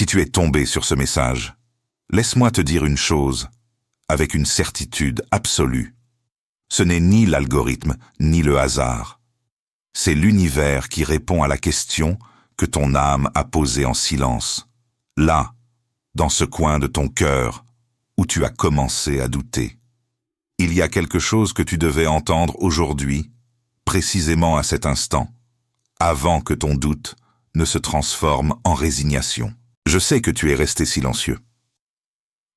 Si tu es tombé sur ce message, laisse-moi te dire une chose, avec une certitude absolue. Ce n'est ni l'algorithme, ni le hasard. C'est l'univers qui répond à la question que ton âme a posée en silence, là, dans ce coin de ton cœur, où tu as commencé à douter. Il y a quelque chose que tu devais entendre aujourd'hui, précisément à cet instant, avant que ton doute ne se transforme en résignation. Je sais que tu es resté silencieux.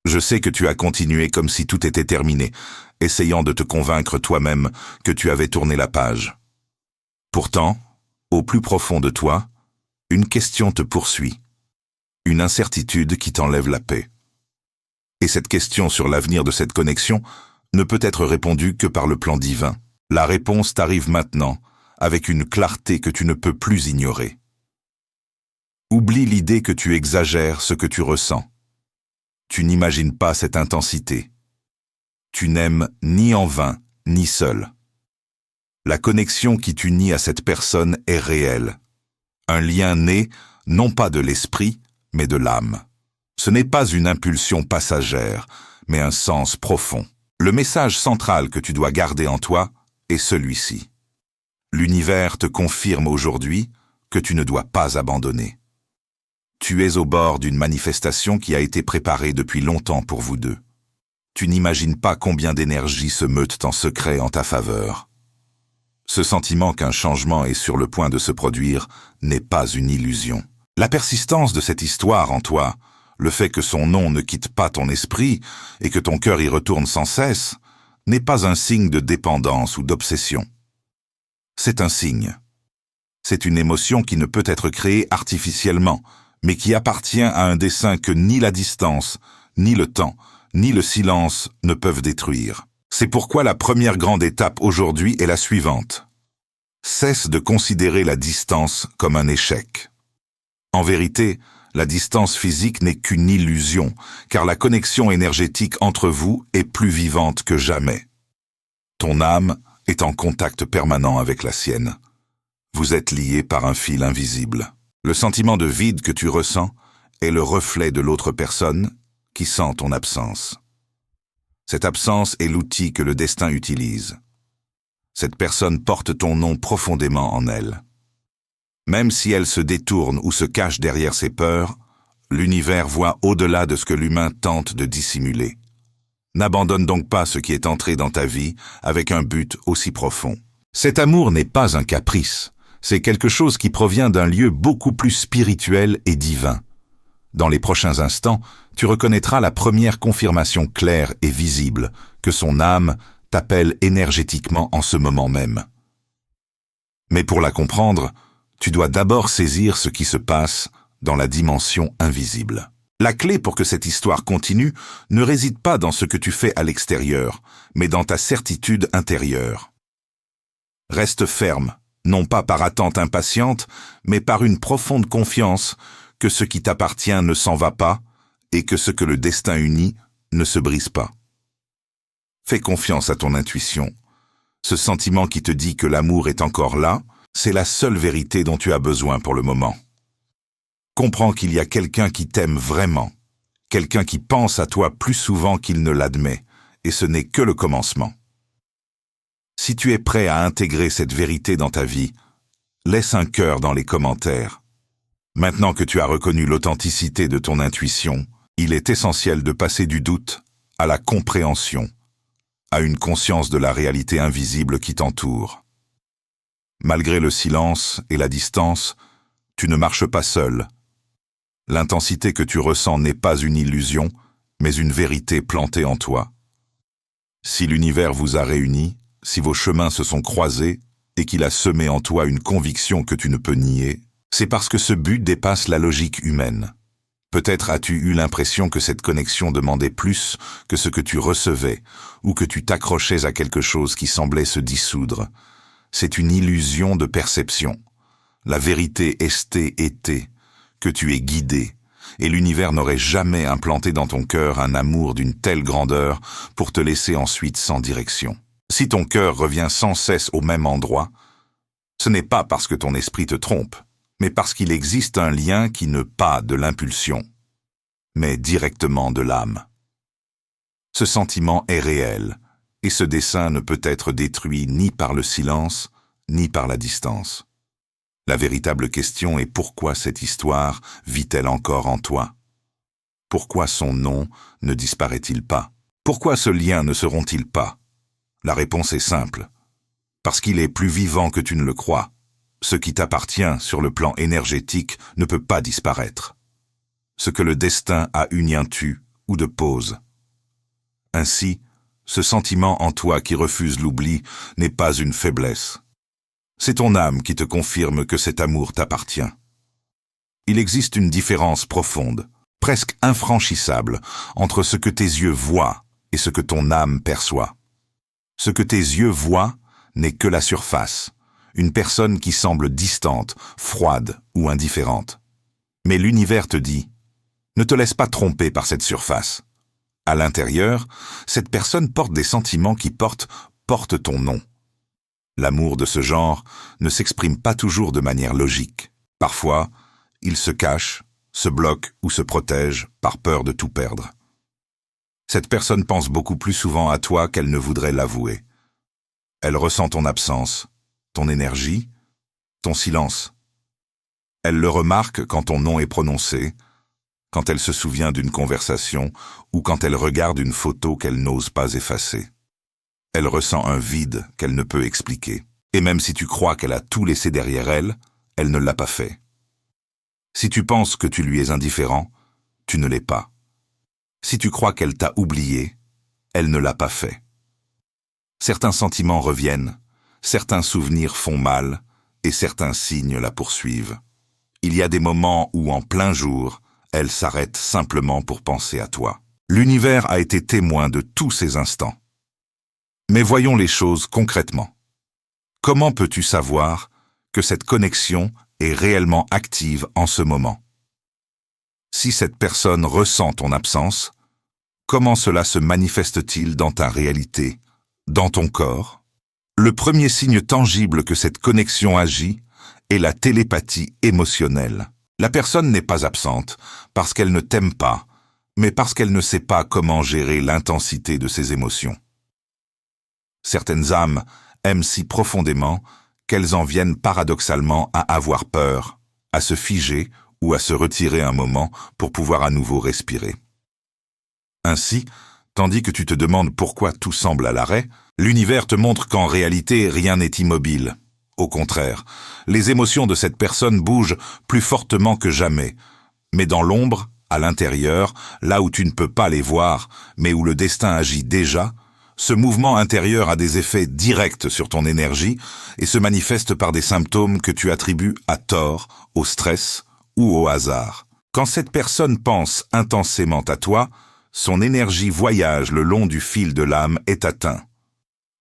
Je sais que tu as continué comme si tout était terminé, essayant de te convaincre toi-même que tu avais tourné la page. Pourtant, au plus profond de toi, une question te poursuit, une incertitude qui t'enlève la paix. Et cette question sur l'avenir de cette connexion ne peut être répondue que par le plan divin. La réponse t'arrive maintenant, avec une clarté que tu ne peux plus ignorer. Oublie l'idée que tu exagères ce que tu ressens. Tu n'imagines pas cette intensité. Tu n'aimes ni en vain, ni seul. La connexion qui t'unit à cette personne est réelle. Un lien né, non pas de l'esprit, mais de l'âme. Ce n'est pas une impulsion passagère, mais un sens profond. Le message central que tu dois garder en toi est celui-ci. L'univers te confirme aujourd'hui que tu ne dois pas abandonner. Tu es au bord d'une manifestation qui a été préparée depuis longtemps pour vous deux. Tu n'imagines pas combien d'énergie se meute en secret en ta faveur. Ce sentiment qu'un changement est sur le point de se produire n'est pas une illusion. La persistance de cette histoire en toi, le fait que son nom ne quitte pas ton esprit et que ton cœur y retourne sans cesse, n'est pas un signe de dépendance ou d'obsession. C'est un signe. C'est une émotion qui ne peut être créée artificiellement, mais qui appartient à un dessein que ni la distance, ni le temps, ni le silence ne peuvent détruire. C'est pourquoi la première grande étape aujourd'hui est la suivante. Cesse de considérer la distance comme un échec. En vérité, la distance physique n'est qu'une illusion, car la connexion énergétique entre vous est plus vivante que jamais. Ton âme est en contact permanent avec la sienne. Vous êtes liés par un fil invisible. Le sentiment de vide que tu ressens est le reflet de l'autre personne qui sent ton absence. Cette absence est l'outil que le destin utilise. Cette personne porte ton nom profondément en elle. Même si elle se détourne ou se cache derrière ses peurs, l'univers voit au-delà de ce que l'humain tente de dissimuler. N'abandonne donc pas ce qui est entré dans ta vie avec un but aussi profond. Cet amour n'est pas un caprice, c'est quelque chose qui provient d'un lieu beaucoup plus spirituel et divin. Dans les prochains instants, tu reconnaîtras la première confirmation claire et visible que son âme t'appelle énergétiquement en ce moment même. Mais pour la comprendre, tu dois d'abord saisir ce qui se passe dans la dimension invisible. La clé pour que cette histoire continue ne réside pas dans ce que tu fais à l'extérieur, mais dans ta certitude intérieure. Reste ferme, non pas par attente impatiente, mais par une profonde confiance que ce qui t'appartient ne s'en va pas et que ce que le destin unit ne se brise pas. Fais confiance à ton intuition. Ce sentiment qui te dit que l'amour est encore là, c'est la seule vérité dont tu as besoin pour le moment. Comprends qu'il y a quelqu'un qui t'aime vraiment, quelqu'un qui pense à toi plus souvent qu'il ne l'admet, et ce n'est que le commencement. Si tu es prêt à intégrer cette vérité dans ta vie, laisse un cœur dans les commentaires. Maintenant que tu as reconnu l'authenticité de ton intuition, il est essentiel de passer du doute à la compréhension, à une conscience de la réalité invisible qui t'entoure. Malgré le silence et la distance, tu ne marches pas seul. L'intensité que tu ressens n'est pas une illusion, mais une vérité plantée en toi. Si l'univers vous a réunis, si vos chemins se sont croisés et qu'il a semé en toi une conviction que tu ne peux nier, c'est parce que ce but dépasse la logique humaine. Peut-être as-tu eu l'impression que cette connexion demandait plus que ce que tu recevais, ou que tu t'accrochais à quelque chose qui semblait se dissoudre. C'est une illusion de perception. La vérité était que tu es guidé, et l'univers n'aurait jamais implanté dans ton cœur un amour d'une telle grandeur pour te laisser ensuite sans direction. Si ton cœur revient sans cesse au même endroit, ce n'est pas parce que ton esprit te trompe, mais parce qu'il existe un lien qui ne pas de l'impulsion. mais directement de l'âme. Ce sentiment est réel, et ce dessin ne peut être détruit ni par le silence, ni par la distance. La véritable question est pourquoi cette histoire vit-elle encore en toi? Pourquoi son nom ne disparaît-il pas? Pourquoi ce lien ne se rompt-il pas? La réponse est simple. Parce qu'il est plus vivant que tu ne le crois. Ce qui t'appartient sur le plan énergétique ne peut pas disparaître. Ce que le destin a unientu ou de pause. Ainsi, ce sentiment en toi qui refuse l'oubli n'est pas une faiblesse. C'est ton âme qui te confirme que cet amour t'appartient. Il existe une différence profonde, presque infranchissable, entre ce que tes yeux voient et ce que ton âme perçoit. Ce que tes yeux voient n'est que la surface, une personne qui semble distante, froide ou indifférente. Mais l'univers te dit, ne te laisse pas tromper par cette surface. À l'intérieur, cette personne porte des sentiments qui portent ton nom. L'amour de ce genre ne s'exprime pas toujours de manière logique. Parfois, il se cache, se bloque ou se protège par peur de tout perdre. Cette personne pense beaucoup plus souvent à toi qu'elle ne voudrait l'avouer. Elle ressent ton absence, ton énergie, ton silence. Elle le remarque quand ton nom est prononcé, quand elle se souvient d'une conversation ou quand elle regarde une photo qu'elle n'ose pas effacer. Elle ressent un vide qu'elle ne peut expliquer. Et même si tu crois qu'elle a tout laissé derrière elle, elle ne l'a pas fait. Si tu penses que tu lui es indifférent, tu ne l'es pas. Si tu crois qu'elle t'a oublié, elle ne l'a pas fait. Certains sentiments reviennent, certains souvenirs font mal et certains signes la poursuivent. Il y a des moments où, en plein jour, elle s'arrête simplement pour penser à toi. L'univers a été témoin de tous ces instants. Mais voyons les choses concrètement. Comment peux-tu savoir que cette connexion est réellement active en ce moment? Si cette personne ressent ton absence, comment cela se manifeste-t-il dans ta réalité, dans ton corps? Le premier signe tangible que cette connexion agit est la télépathie émotionnelle. La personne n'est pas absente parce qu'elle ne t'aime pas, mais parce qu'elle ne sait pas comment gérer l'intensité de ses émotions. Certaines âmes aiment si profondément qu'elles en viennent paradoxalement à avoir peur, à se figer ou à se retirer un moment pour pouvoir à nouveau respirer. Ainsi, tandis que tu te demandes pourquoi tout semble à l'arrêt, l'univers te montre qu'en réalité rien n'est immobile. Au contraire, les émotions de cette personne bougent plus fortement que jamais, mais dans l'ombre, à l'intérieur, là où tu ne peux pas les voir, mais où le destin agit déjà, ce mouvement intérieur a des effets directs sur ton énergie et se manifeste par des symptômes que tu attribues à tort, au stress ou au hasard. Quand cette personne pense intensément à toi, son énergie voyage le long du fil de l'âme est atteint.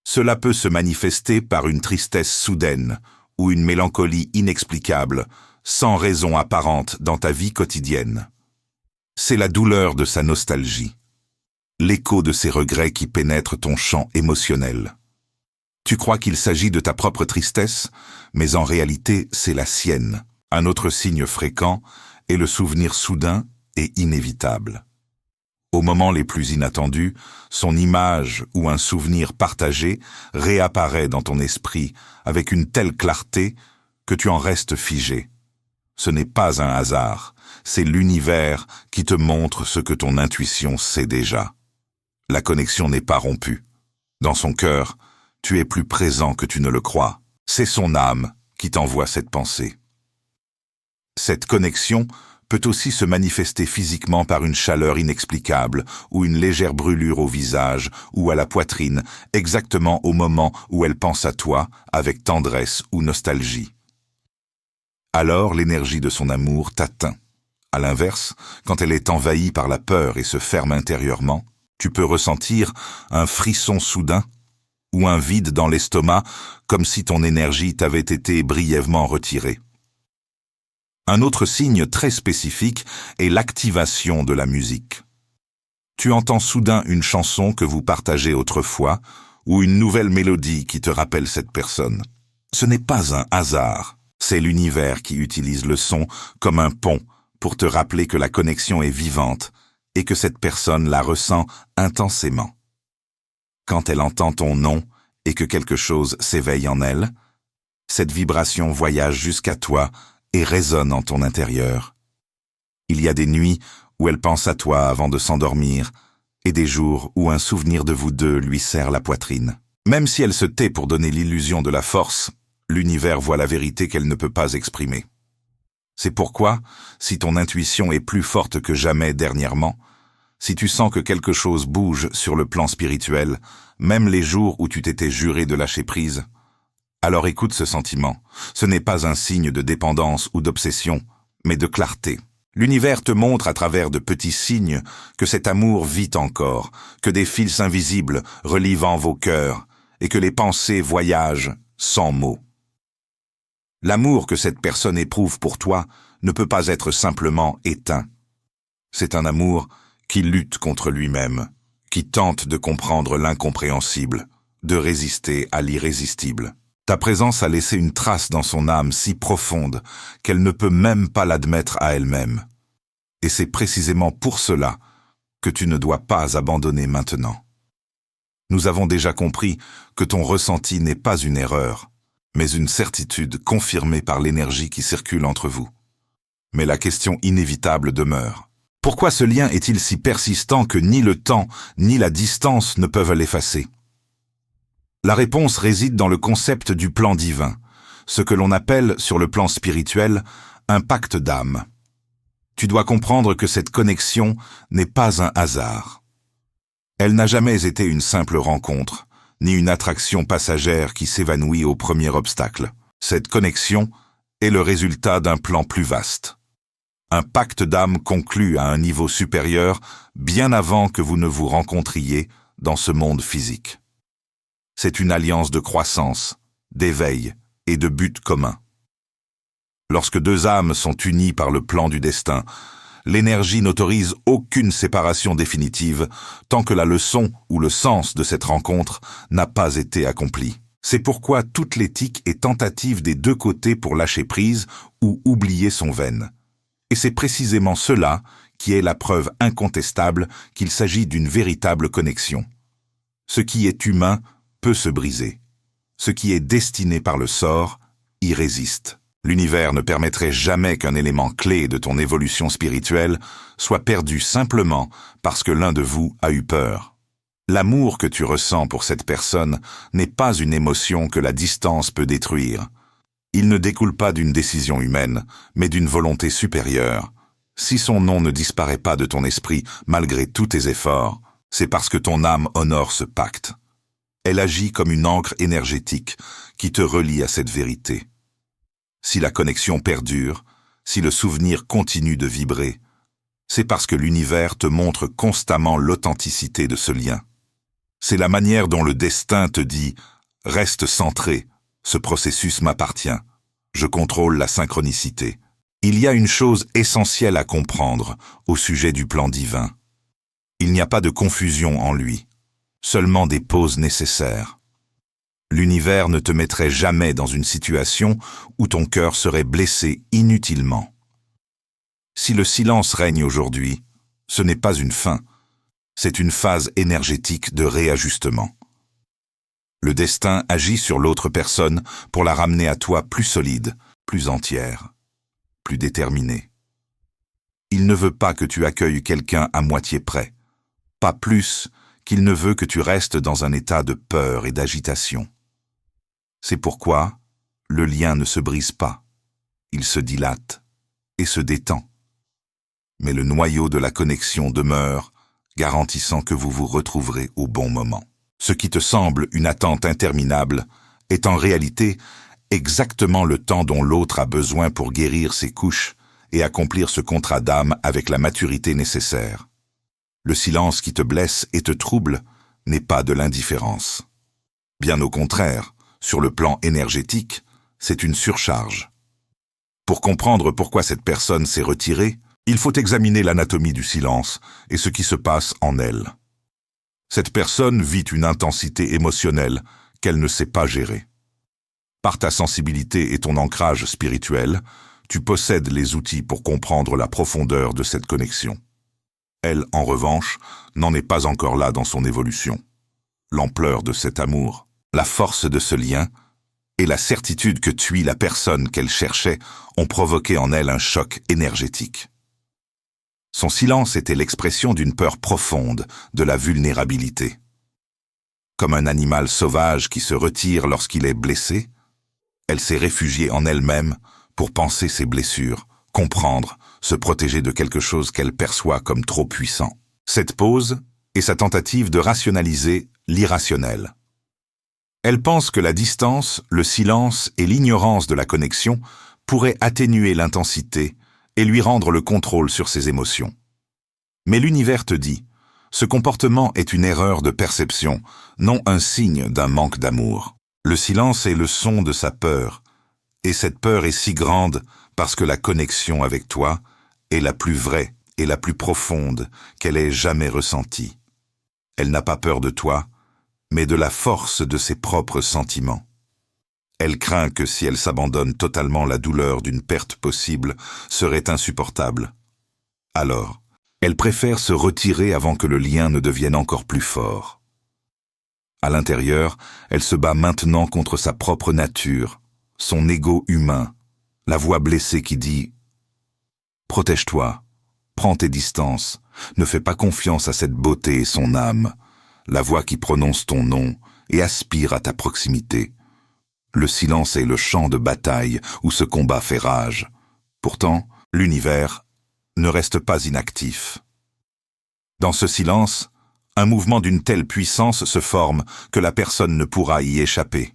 Cela peut se manifester par une tristesse soudaine ou une mélancolie inexplicable, sans raison apparente dans ta vie quotidienne. C'est la douleur de sa nostalgie, l'écho de ses regrets qui pénètre ton champ émotionnel. Tu crois qu'il s'agit de ta propre tristesse, mais en réalité c'est la sienne. Un autre signe fréquent est le souvenir soudain et inévitable. Au moment les plus inattendus, son image ou un souvenir partagé réapparaît dans ton esprit avec une telle clarté que tu en restes figé. Ce n'est pas un hasard, c'est l'univers qui te montre ce que ton intuition sait déjà. La connexion n'est pas rompue. Dans son cœur, tu es plus présent que tu ne le crois. C'est son âme qui t'envoie cette pensée. Cette connexion peut aussi se manifester physiquement par une chaleur inexplicable ou une légère brûlure au visage ou à la poitrine, exactement au moment où elle pense à toi avec tendresse ou nostalgie. Alors l'énergie de son amour t'atteint. À l'inverse, quand elle est envahie par la peur et se ferme intérieurement, tu peux ressentir un frisson soudain ou un vide dans l'estomac comme si ton énergie t'avait été brièvement retirée. Un autre signe très spécifique est l'activation de la musique. Tu entends soudain une chanson que vous partagez autrefois ou une nouvelle mélodie qui te rappelle cette personne. Ce n'est pas un hasard, c'est l'univers qui utilise le son comme un pont pour te rappeler que la connexion est vivante et que cette personne la ressent intensément. Quand elle entend ton nom et que quelque chose s'éveille en elle, cette vibration voyage jusqu'à toi et résonne en ton intérieur. Il y a des nuits où elle pense à toi avant de s'endormir et des jours où un souvenir de vous deux lui serre la poitrine. Même si elle se tait pour donner l'illusion de la force, l'univers voit la vérité qu'elle ne peut pas exprimer. C'est pourquoi, si ton intuition est plus forte que jamais dernièrement, si tu sens que quelque chose bouge sur le plan spirituel, même les jours où tu t'étais juré de lâcher prise, alors écoute ce sentiment. Ce n'est pas un signe de dépendance ou d'obsession, mais de clarté. L'univers te montre à travers de petits signes que cet amour vit encore, que des fils invisibles relient vos cœurs et que les pensées voyagent sans mots. L'amour que cette personne éprouve pour toi ne peut pas être simplement éteint. C'est un amour qui lutte contre lui-même, qui tente de comprendre l'incompréhensible, de résister à l'irrésistible. Ta présence a laissé une trace dans son âme si profonde qu'elle ne peut même pas l'admettre à elle-même. Et c'est précisément pour cela que tu ne dois pas abandonner maintenant. Nous avons déjà compris que ton ressenti n'est pas une erreur, mais une certitude confirmée par l'énergie qui circule entre vous. Mais la question inévitable demeure. Pourquoi ce lien est-il si persistant que ni le temps ni la distance ne peuvent l'effacer ? La réponse réside dans le concept du plan divin, ce que l'on appelle, sur le plan spirituel, un pacte d'âme. Tu dois comprendre que cette connexion n'est pas un hasard. Elle n'a jamais été une simple rencontre, ni une attraction passagère qui s'évanouit au premier obstacle. Cette connexion est le résultat d'un plan plus vaste. Un pacte d'âme conclu à un niveau supérieur bien avant que vous ne vous rencontriez dans ce monde physique. C'est une alliance de croissance, d'éveil et de but commun. Lorsque deux âmes sont unies par le plan du destin, l'énergie n'autorise aucune séparation définitive tant que la leçon ou le sens de cette rencontre n'a pas été accomplie. C'est pourquoi toute l'éthique est tentative des deux côtés pour lâcher prise ou oublier son veine. Et c'est précisément cela qui est la preuve incontestable qu'il s'agit d'une véritable connexion. Ce qui est humain peut se briser. Ce qui est destiné par le sort y résiste. L'univers ne permettrait jamais qu'un élément clé de ton évolution spirituelle soit perdu simplement parce que l'un de vous a eu peur. L'amour que tu ressens pour cette personne n'est pas une émotion que la distance peut détruire. Il ne découle pas d'une décision humaine, mais d'une volonté supérieure. Si son nom ne disparaît pas de ton esprit malgré tous tes efforts, c'est parce que ton âme honore ce pacte. Elle agit comme une ancre énergétique qui te relie à cette vérité. Si la connexion perdure, si le souvenir continue de vibrer, c'est parce que l'univers te montre constamment l'authenticité de ce lien. C'est la manière dont le destin te dit « Reste centré, ce processus m'appartient, je contrôle la synchronicité ». Il y a une chose essentielle à comprendre au sujet du plan divin. Il n'y a pas de confusion en lui, seulement des pauses nécessaires. L'univers ne te mettrait jamais dans une situation où ton cœur serait blessé inutilement. Si le silence règne aujourd'hui, ce n'est pas une fin, c'est une phase énergétique de réajustement. Le destin agit sur l'autre personne pour la ramener à toi plus solide, plus entière, plus déterminée. Il ne veut pas que tu accueilles quelqu'un à moitié prêt, pas plus qu'il ne veut que tu restes dans un état de peur et d'agitation. C'est pourquoi le lien ne se brise pas, il se dilate et se détend. Mais le noyau de la connexion demeure, garantissant que vous vous retrouverez au bon moment. Ce qui te semble une attente interminable est en réalité exactement le temps dont l'autre a besoin pour guérir ses couches et accomplir ce contrat d'âme avec la maturité nécessaire. Le silence qui te blesse et te trouble n'est pas de l'indifférence. Bien au contraire, sur le plan énergétique, c'est une surcharge. Pour comprendre pourquoi cette personne s'est retirée, il faut examiner l'anatomie du silence et ce qui se passe en elle. Cette personne vit une intensité émotionnelle qu'elle ne sait pas gérer. Par ta sensibilité et ton ancrage spirituel, tu possèdes les outils pour comprendre la profondeur de cette connexion. Elle, en revanche, n'en est pas encore là dans son évolution. L'ampleur de cet amour, la force de ce lien et la certitude que tu es la personne qu'elle cherchait ont provoqué en elle un choc énergétique. Son silence était l'expression d'une peur profonde de la vulnérabilité. Comme un animal sauvage qui se retire lorsqu'il est blessé, elle s'est réfugiée en elle-même pour penser ses blessures, comprendre, se protéger de quelque chose qu'elle perçoit comme trop puissant. Cette pause est sa tentative de rationaliser l'irrationnel. Elle pense que la distance, le silence et l'ignorance de la connexion pourraient atténuer l'intensité et lui rendre le contrôle sur ses émotions. Mais l'univers te dit, ce comportement est une erreur de perception, non un signe d'un manque d'amour. Le silence est le son de sa peur, et cette peur est si grande parce que la connexion avec toi est la plus vraie et la plus profonde qu'elle ait jamais ressentie. Elle n'a pas peur de toi, mais de la force de ses propres sentiments. Elle craint que si elle s'abandonne totalement, la douleur d'une perte possible serait insupportable. Alors, elle préfère se retirer avant que le lien ne devienne encore plus fort. À l'intérieur, elle se bat maintenant contre sa propre nature, son ego humain, la voix blessée qui dit « Protège-toi, prends tes distances, ne fais pas confiance à cette beauté et son âme, la voix qui prononce ton nom et aspire à ta proximité. Le silence est le champ de bataille où ce combat fait rage. Pourtant, l'univers ne reste pas inactif. Dans ce silence, un mouvement d'une telle puissance se forme que la personne ne pourra y échapper.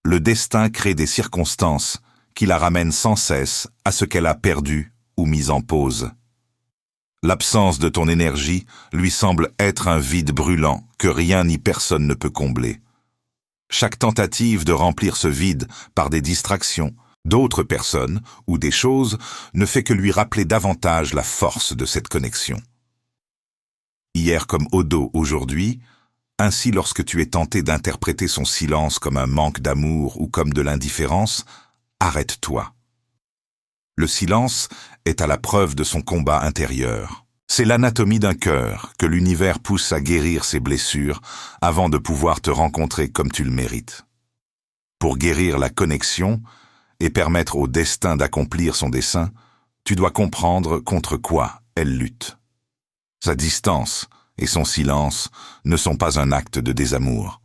Le destin crée des circonstances qui la ramènent sans cesse à ce qu'elle a perdu ou mis en pause. L'absence de ton énergie lui semble être un vide brûlant que rien ni personne ne peut combler. Chaque tentative de remplir ce vide par des distractions, d'autres personnes ou des choses ne fait que lui rappeler davantage la force de cette connexion. Hier comme au dos aujourd'hui, ainsi lorsque tu es tenté d'interpréter son silence comme un manque d'amour ou comme de l'indifférence, arrête-toi. Le silence est à la preuve de son combat intérieur. C'est l'anatomie d'un cœur que l'univers pousse à guérir ses blessures avant de pouvoir te rencontrer comme tu le mérites. Pour guérir la connexion et permettre au destin d'accomplir son dessein, tu dois comprendre contre quoi elle lutte. Sa distance et son silence ne sont pas un acte de désamour,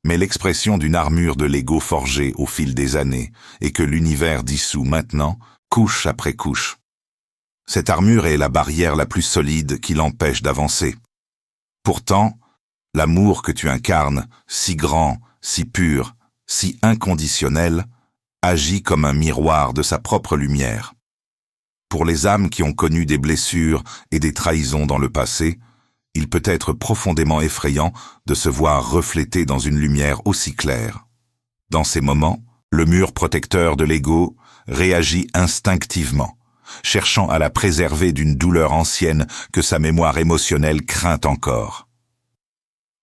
mais l'expression d'une armure de l'ego forgée au fil des années et que l'univers dissout maintenant, couche après couche. Cette armure est la barrière la plus solide qui l'empêche d'avancer. Pourtant, l'amour que tu incarnes, si grand, si pur, si inconditionnel, agit comme un miroir de sa propre lumière. Pour les âmes qui ont connu des blessures et des trahisons dans le passé, il peut être profondément effrayant de se voir reflété dans une lumière aussi claire. Dans ces moments, le mur protecteur de l'ego réagit instinctivement, cherchant à la préserver d'une douleur ancienne que sa mémoire émotionnelle craint encore.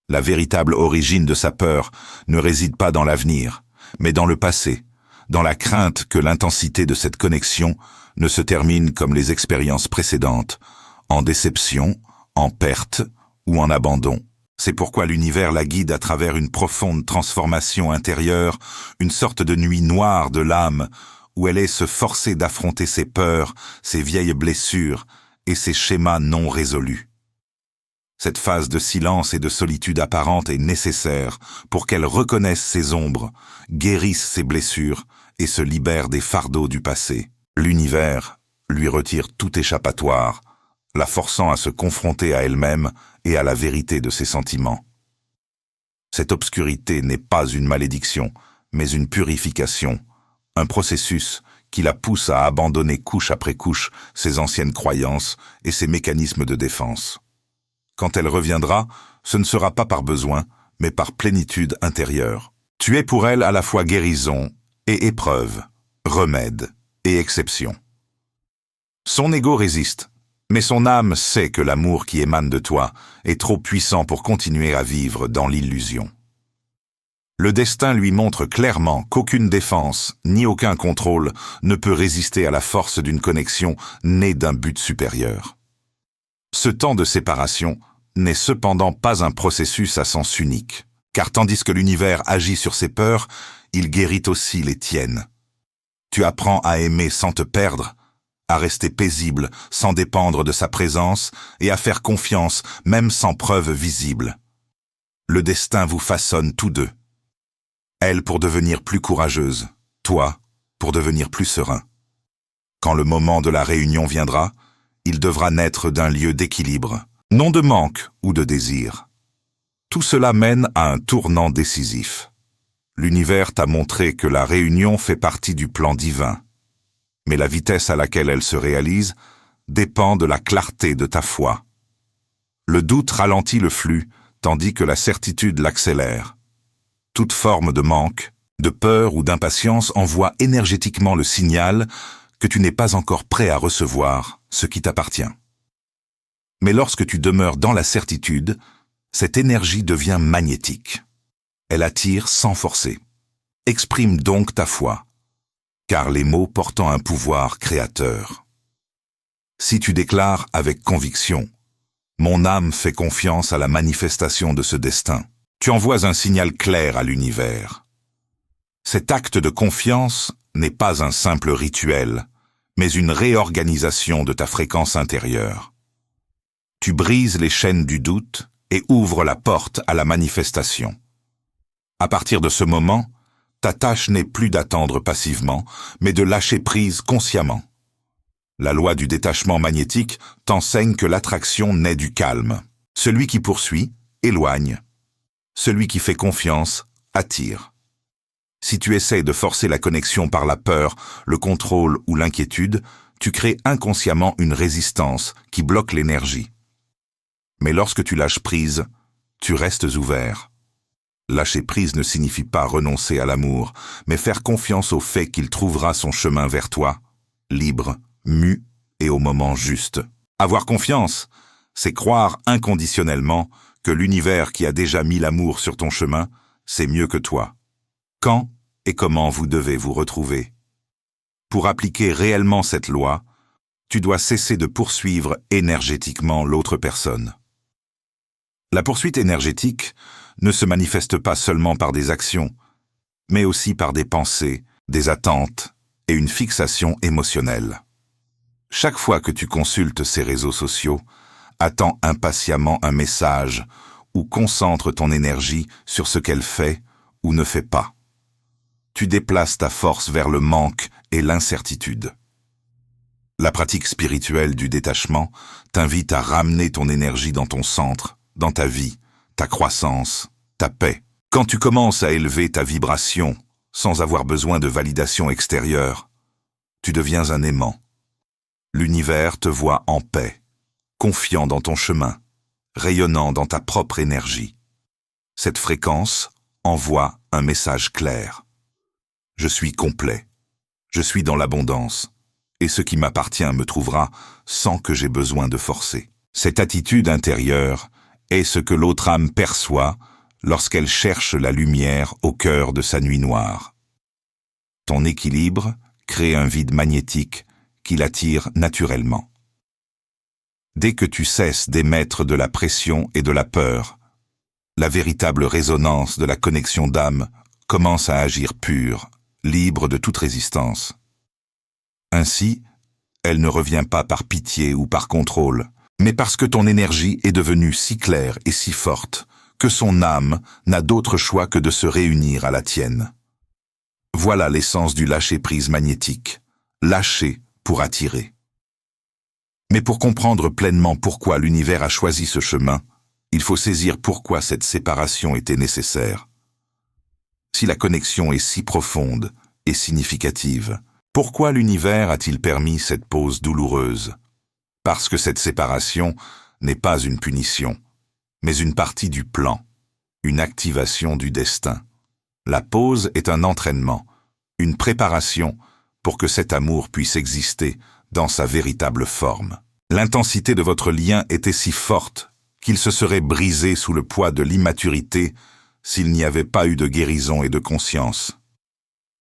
La véritable origine de sa peur ne réside pas dans l'avenir, mais dans le passé, dans la crainte que l'intensité de cette connexion ne se termine comme les expériences précédentes, en déception, en perte ou en abandon. C'est pourquoi l'univers la guide à travers une profonde transformation intérieure, une sorte de nuit noire de l'âme, où elle est se forcer d'affronter ses peurs, ses vieilles blessures et ses schémas non résolus. Cette phase de silence et de solitude apparente est nécessaire pour qu'elle reconnaisse ses ombres, guérisse ses blessures et se libère des fardeaux du passé. L'univers lui retire tout échappatoire, la forçant à se confronter à elle-même et à la vérité de ses sentiments. Cette obscurité n'est pas une malédiction, mais une purification, un processus qui la pousse à abandonner couche après couche ses anciennes croyances et ses mécanismes de défense. Quand elle reviendra, ce ne sera pas par besoin, mais par plénitude intérieure. Tu es pour elle à la fois guérison et épreuve, remède et exception. Son ego résiste, mais son âme sait que l'amour qui émane de toi est trop puissant pour continuer à vivre dans l'illusion. Le destin lui montre clairement qu'aucune défense, ni aucun contrôle ne peut résister à la force d'une connexion née d'un but supérieur. Ce temps de séparation n'est cependant pas un processus à sens unique, car tandis que l'univers agit sur ses peurs, il guérit aussi les tiennes. Tu apprends à aimer sans te perdre, à rester paisible sans dépendre de sa présence et à faire confiance même sans preuve visible. Le destin vous façonne tous deux. Elle pour devenir plus courageuse, toi pour devenir plus serein. Quand le moment de la réunion viendra, il devra naître d'un lieu d'équilibre, non de manque ou de désir. Tout cela mène à un tournant décisif. L'univers t'a montré que la réunion fait partie du plan divin. Mais la vitesse à laquelle elle se réalise dépend de la clarté de ta foi. Le doute ralentit le flux, tandis que la certitude l'accélère. Toute forme de manque, de peur ou d'impatience envoie énergétiquement le signal que tu n'es pas encore prêt à recevoir ce qui t'appartient. Mais lorsque tu demeures dans la certitude, cette énergie devient magnétique. Elle attire sans forcer. Exprime donc ta foi, car les mots portant un pouvoir créateur. Si tu déclares avec conviction « Mon âme fait confiance à la manifestation de ce destin », tu envoies un signal clair à l'univers. Cet acte de confiance n'est pas un simple rituel, mais une réorganisation de ta fréquence intérieure. Tu brises les chaînes du doute et ouvres la porte à la manifestation. À partir de ce moment, ta tâche n'est plus d'attendre passivement, mais de lâcher prise consciemment. La loi du détachement magnétique t'enseigne que l'attraction naît du calme. Celui qui poursuit, éloigne. Celui qui fait confiance, attire. Si tu essaies de forcer la connexion par la peur, le contrôle ou l'inquiétude, tu crées inconsciemment une résistance qui bloque l'énergie. Mais lorsque tu lâches prise, tu restes ouvert. Lâcher prise ne signifie pas renoncer à l'amour, mais faire confiance au fait qu'il trouvera son chemin vers toi, libre, mu et au moment juste. Avoir confiance, c'est croire inconditionnellement que l'univers qui a déjà mis l'amour sur ton chemin, c'est mieux que toi. Quand et comment vous devez vous retrouver? Pour appliquer réellement cette loi, tu dois cesser de poursuivre énergétiquement l'autre personne. La poursuite énergétique ne se manifeste pas seulement par des actions, mais aussi par des pensées, des attentes et une fixation émotionnelle. Chaque fois que tu consultes ces réseaux sociaux, attends impatiemment un message ou concentre ton énergie sur ce qu'elle fait ou ne fait pas. Tu déplaces ta force vers le manque et l'incertitude. La pratique spirituelle du détachement t'invite à ramener ton énergie dans ton centre, dans ta vie, ta croissance, ta paix. Quand tu commences à élever ta vibration sans avoir besoin de validation extérieure, tu deviens un aimant. L'univers te voit en paix, confiant dans ton chemin, rayonnant dans ta propre énergie. Cette fréquence envoie un message clair. Je suis complet, je suis dans l'abondance, et ce qui m'appartient me trouvera sans que j'aie besoin de forcer. Cette attitude intérieure est ce que l'autre âme perçoit lorsqu'elle cherche la lumière au cœur de sa nuit noire. Ton équilibre crée un vide magnétique qui l'attire naturellement. Dès que tu cesses d'émettre de la pression et de la peur, la véritable résonance de la connexion d'âme commence à agir pure, libre de toute résistance. Ainsi, elle ne revient pas par pitié ou par contrôle, mais parce que ton énergie est devenue si claire et si forte que son âme n'a d'autre choix que de se réunir à la tienne. Voilà l'essence du lâcher-prise magnétique, lâcher pour attirer. Mais pour comprendre pleinement pourquoi l'univers a choisi ce chemin, il faut saisir pourquoi cette séparation était nécessaire. Si la connexion est si profonde et significative, pourquoi l'univers a-t-il permis cette pause douloureuse? Parce que cette séparation n'est pas une punition, mais une partie du plan, une activation du destin. La pause est un entraînement, une préparation pour que cet amour puisse exister dans sa véritable forme. L'intensité de votre lien était si forte qu'il se serait brisé sous le poids de l'immaturité s'il n'y avait pas eu de guérison et de conscience.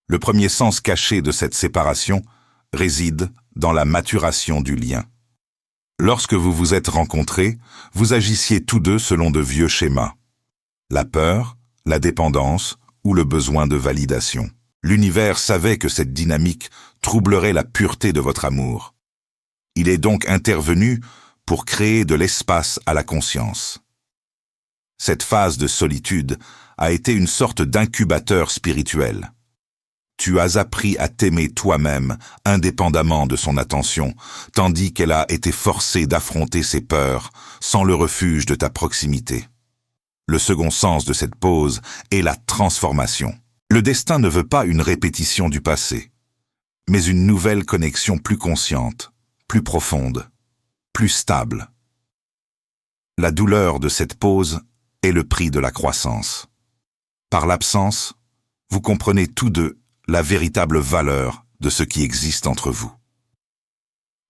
Le premier sens caché de cette séparation réside dans la maturation du lien. Lorsque vous vous êtes rencontrés, vous agissiez tous deux selon de vieux schémas. La peur, la dépendance ou le besoin de validation. L'univers savait que cette dynamique troublerait la pureté de votre amour. Il est donc intervenu pour créer de l'espace à la conscience. Cette phase de solitude a été une sorte d'incubateur spirituel. Tu as appris à t'aimer toi-même, indépendamment de son attention, tandis qu'elle a été forcée d'affronter ses peurs, sans le refuge de ta proximité. Le second sens de cette pause est la transformation. Le destin ne veut pas une répétition du passé, mais une nouvelle connexion plus consciente, plus profonde, plus stable. La douleur de cette pause est le prix de la croissance. Par l'absence, vous comprenez tous deux la véritable valeur de ce qui existe entre vous.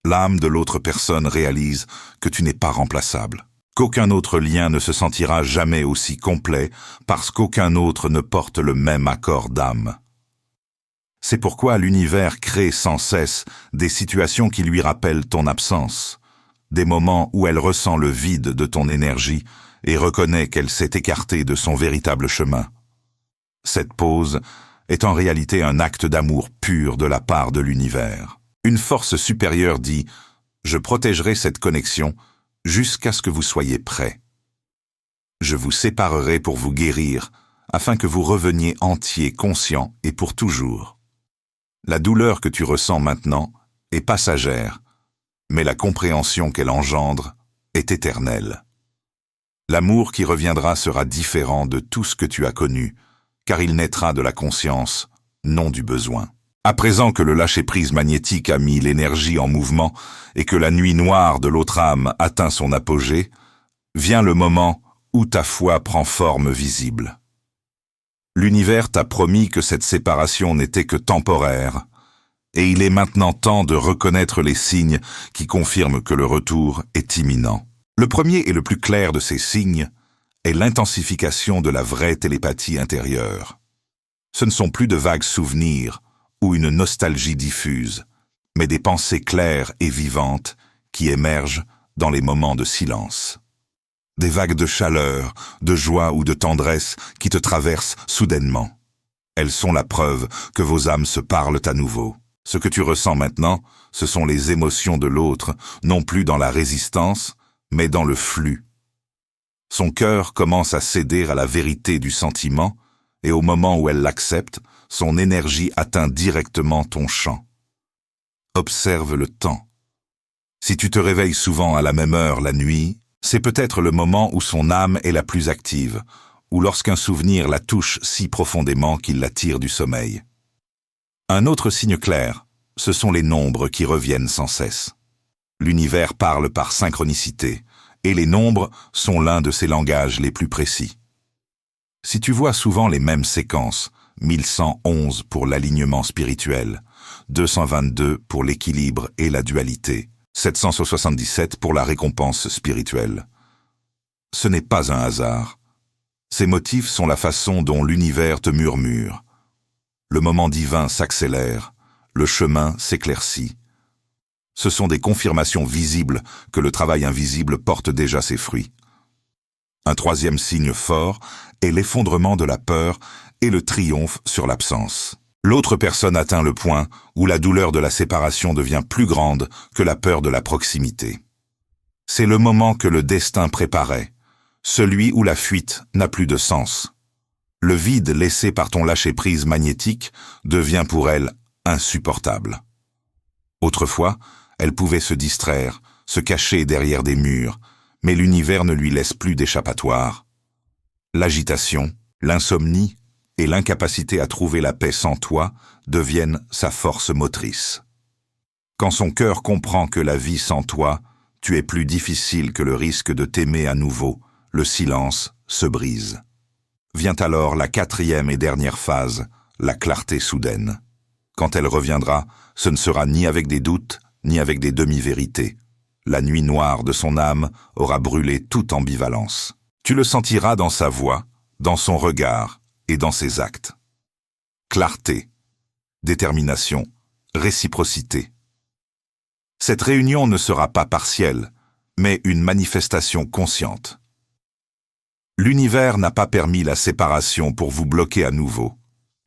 L'âme de l'autre personne réalise que tu n'es pas remplaçable, qu'aucun autre lien ne se sentira jamais aussi complet parce qu'aucun autre ne porte le même accord d'âme. C'est pourquoi l'univers crée sans cesse des situations qui lui rappellent ton absence, des moments où elle ressent le vide de ton énergie et reconnaît qu'elle s'est écartée de son véritable chemin. Cette pause est en réalité un acte d'amour pur de la part de l'univers. Une force supérieure dit « Je protégerai cette connexion jusqu'à ce que vous soyez prêts. Je vous séparerai pour vous guérir, afin que vous reveniez entier, conscient et pour toujours. La douleur que tu ressens maintenant est passagère, mais la compréhension qu'elle engendre est éternelle. L'amour qui reviendra sera différent de tout ce que tu as connu, car il naîtra de la conscience, non du besoin. À présent que le lâcher-prise magnétique a mis l'énergie en mouvement et que la nuit noire de l'autre âme atteint son apogée, vient le moment où ta foi prend forme visible. L'univers t'a promis que cette séparation n'était que temporaire, et il est maintenant temps de reconnaître les signes qui confirment que le retour est imminent. Le premier et le plus clair de ces signes est l'intensification de la vraie télépathie intérieure. Ce ne sont plus de vagues souvenirs ou une nostalgie diffuse, mais des pensées claires et vivantes qui émergent dans les moments de silence. Des vagues de chaleur, de joie ou de tendresse qui te traversent soudainement. Elles sont la preuve que vos âmes se parlent à nouveau. Ce que tu ressens maintenant, ce sont les émotions de l'autre, non plus dans la résistance, mais dans le flux. Son cœur commence à céder à la vérité du sentiment, et au moment où elle l'accepte, son énergie atteint directement ton champ. Observe le temps. Si tu te réveilles souvent à la même heure la nuit, c'est peut-être le moment où son âme est la plus active, ou lorsqu'un souvenir la touche si profondément qu'il la tire du sommeil. Un autre signe clair, ce sont les nombres qui reviennent sans cesse. L'univers parle par synchronicité, et les nombres sont l'un de ses langages les plus précis. Si tu vois souvent les mêmes séquences, 1111 pour l'alignement spirituel, 222 pour l'équilibre et la dualité, 777 pour la récompense spirituelle. Ce n'est pas un hasard. Ces motifs sont la façon dont l'univers te murmure. Le moment divin s'accélère, le chemin s'éclaircit. Ce sont des confirmations visibles que le travail invisible porte déjà ses fruits. Un troisième signe fort est l'effondrement de la peur et le triomphe sur l'absence. L'autre personne atteint le point où la douleur de la séparation devient plus grande que la peur de la proximité. C'est le moment que le destin préparait, celui où la fuite n'a plus de sens. Le vide laissé par ton lâcher-prise magnétique devient pour elle insupportable. Autrefois, elle pouvait se distraire, se cacher derrière des murs, mais l'univers ne lui laisse plus d'échappatoire. L'agitation, l'insomnie et l'incapacité à trouver la paix sans toi deviennent sa force motrice. Quand son cœur comprend que la vie sans toi, tu es plus difficile que le risque de t'aimer à nouveau, le silence se brise. Vient alors la quatrième et dernière phase, la clarté soudaine. Quand elle reviendra, ce ne sera ni avec des doutes, ni avec des demi-vérités. La nuit noire de son âme aura brûlé toute ambivalence. Tu le sentiras dans sa voix, dans son regard et dans ses actes. Clarté, détermination, réciprocité. Cette réunion ne sera pas partielle, mais une manifestation consciente. L'univers n'a pas permis la séparation pour vous bloquer à nouveau,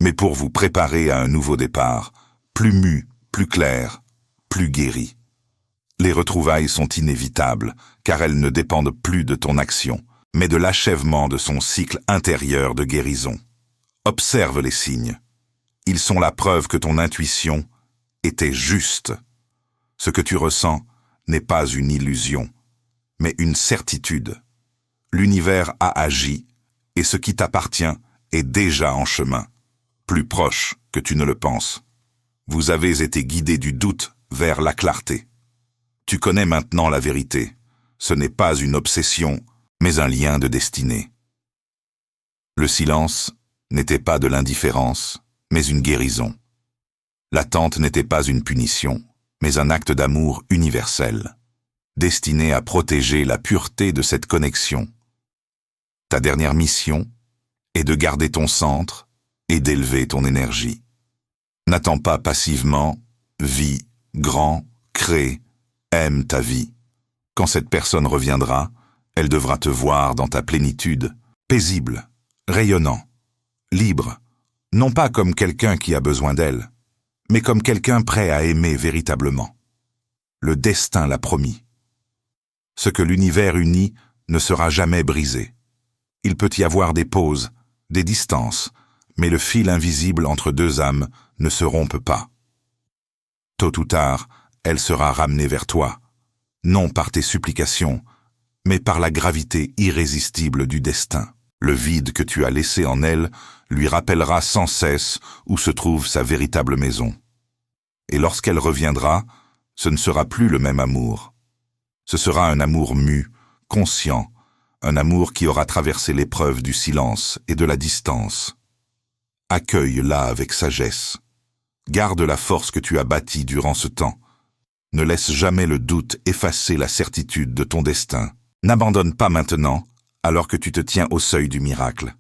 mais pour vous préparer à un nouveau départ, plus mu, plus clair, plus guéri. Les retrouvailles sont inévitables, car elles ne dépendent plus de ton action, mais de l'achèvement de son cycle intérieur de guérison. Observe les signes. Ils sont la preuve que ton intuition était juste. Ce que tu ressens n'est pas une illusion, mais une certitude. L'univers a agi, et ce qui t'appartient est déjà en chemin, plus proche que tu ne le penses. Vous avez été guidé du doute vers la clarté. Tu connais maintenant la vérité. Ce n'est pas une obsession, mais un lien de destinée. Le silence n'était pas de l'indifférence, mais une guérison. L'attente n'était pas une punition, mais un acte d'amour universel, destiné à protéger la pureté de cette connexion. Ta dernière mission est de garder ton centre et d'élever ton énergie. N'attends pas passivement, vis, grand, crée, aime ta vie. Quand cette personne reviendra, elle devra te voir dans ta plénitude, paisible, rayonnant, libre, non pas comme quelqu'un qui a besoin d'elle, mais comme quelqu'un prêt à aimer véritablement. Le destin l'a promis. Ce que l'univers unit ne sera jamais brisé. Il peut y avoir des pauses, des distances, mais le fil invisible entre deux âmes ne se rompt pas. Tôt ou tard, elle sera ramenée vers toi, non par tes supplications, mais par la gravité irrésistible du destin. Le vide que tu as laissé en elle lui rappellera sans cesse où se trouve sa véritable maison. Et lorsqu'elle reviendra, ce ne sera plus le même amour. Ce sera un amour mu, conscient, un amour qui aura traversé l'épreuve du silence et de la distance. Accueille-la avec sagesse. Garde la force que tu as bâtie durant ce temps. Ne laisse jamais le doute effacer la certitude de ton destin. N'abandonne pas maintenant, alors que tu te tiens au seuil du miracle.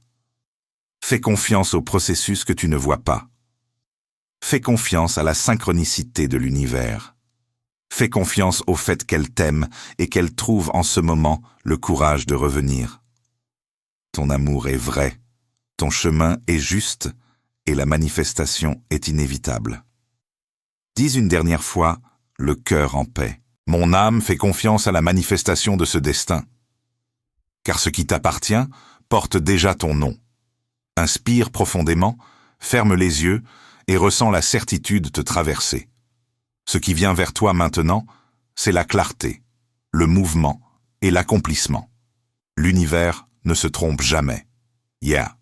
Fais confiance au processus que tu ne vois pas. Fais confiance à la synchronicité de l'univers. Fais confiance au fait qu'elle t'aime et qu'elle trouve en ce moment le courage de revenir. Ton amour est vrai, ton chemin est juste et la manifestation est inévitable. Dis une dernière fois, le cœur en paix. Mon âme fait confiance à la manifestation de ce destin. Car ce qui t'appartient porte déjà ton nom. Inspire profondément, ferme les yeux et ressens la certitude te traverser. Ce qui vient vers toi maintenant, c'est la clarté, le mouvement et l'accomplissement. L'univers ne se trompe jamais. Yeah.